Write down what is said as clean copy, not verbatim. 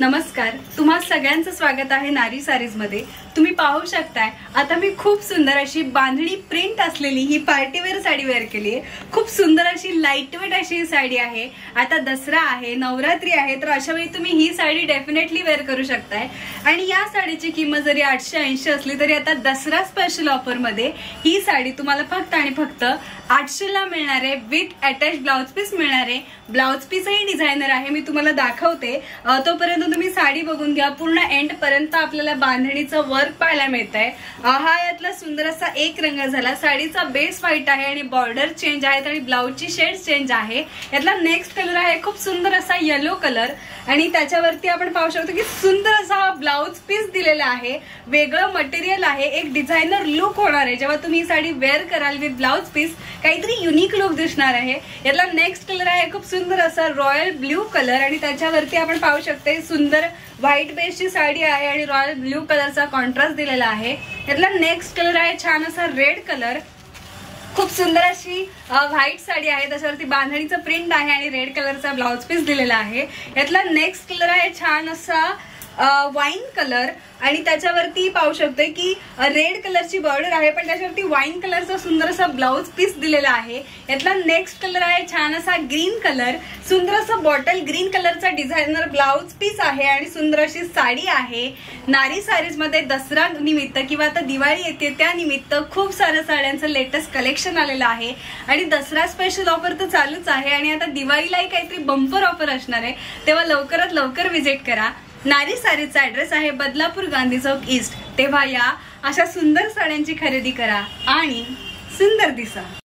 नमस्कार, तुम्हा सगळ्यांचं स्वागत आहे नारी सारीज मध्ये। तुम्ही पाहू शकताय आता मी खूप सुंदर अशी बांधणी प्रिंट असलेली ही पार्टीवेअर साडी वेअर केली आहे। खूप सुंदर अशी लाईटवेट अशी ही साडी आहे। आता दसरा आहे, नवरात्री आहे, तर अशा वेळी तुम्ही ही साडी डेफिनेटली वेअर करू शकताय। आणि या साडीची किंमत जरी 880 असली तरी आता दसरा स्पेशल ऑफर मध्ये ही साडी तुम्हाला फक्त आणि फक्त 800 ला मिळणार आहे। विथ अटॅच ब्लाउज पीस मिळणार आहे। ब्लाउज पीस ही डिझायनर आहे, मी तुम्हाला दाखवते। तोपर्यंत तुम्ही साडी बघून घ्या। पूर्ण एंड पर्यंत आपल्याला बांधणीचं वर्क पाहायला मिळतंय। हा यातला सुंदर असा एक रंग झाला। साडीचा बेस व्हाईट आहे आणि बॉर्डर चेंज आहे आणि ब्लाउजची शेड चेंज आहे। यातला नेक्स्ट कलर आहे खूप सुंदर असा येलो कलर आणि त्याच्यावरती आपण पाहू शकतो की सुंदर असा ब्लाउज पीस दिलेला आहे। वेगळं मटेरियल आहे, एक डिझायनर लुक होणार आहे। जेव्हा तुम्ही साडी वेअर कराल विथ ब्लाउज पीस काहीतरी युनिक लुक दिसणार आहे। यातला नेक्स्ट कलर आहे खूप सुंदर असा रॉयल ब्ल्यू कलर आणि त्याच्यावरती आपण पाहू शकते सुंदर व्हाईट बेसची साडी आहे आणि रॉयल ब्ल्यू कलरचा कॉन्ट्रास्ट दिलेला आहे। यातला नेक्स्ट कलर आहे छान असा रेड कलर। खूप सुंदर अशी व्हाईट साडी आहे, त्याच्यावरती बांधणीचं प्रिंट आहे आणि रेड कलरचा ब्लाउज पीस दिलेला आहे। यातला नेक्स्ट कलर आहे छान असा वाईन कलर आणि त्याच्यावरती पाहू शकतोय की रेड कलरची बॉर्डर आहे, पण त्याच्यावरती वाईन कलरचा सुंदर असा ब्लाउज पीस दिलेला आहे। यातला नेक्स्ट कलर आहे छान असा ग्रीन कलर, सुंदर असा बॉटल ग्रीन कलरचा डिझायनर ब्लाउज पीस आहे आणि सुंदर अशी साडी आहे। नारी सारीज मध्ये दसरा निमित्त किंवा आता दिवाळी येते त्या निमित्त खूप साऱ्या साड्यांचं लेटेस्ट कलेक्शन आलेलं आहे आणि दसरा स्पेशल ऑफर तर चालूच आहे आणि आता दिवाळीलाही काहीतरी बंपर ऑफर असणार आहे, तेव्हा लवकरात लवकर व्हिजिट करा। नारी सारीचा ऍड्रेस आहे बदलापूर गांधी चौक ईस्ट। तेव्हा या अशा सुंदर साड्यांची खरेदी करा आणि सुंदर दिसा।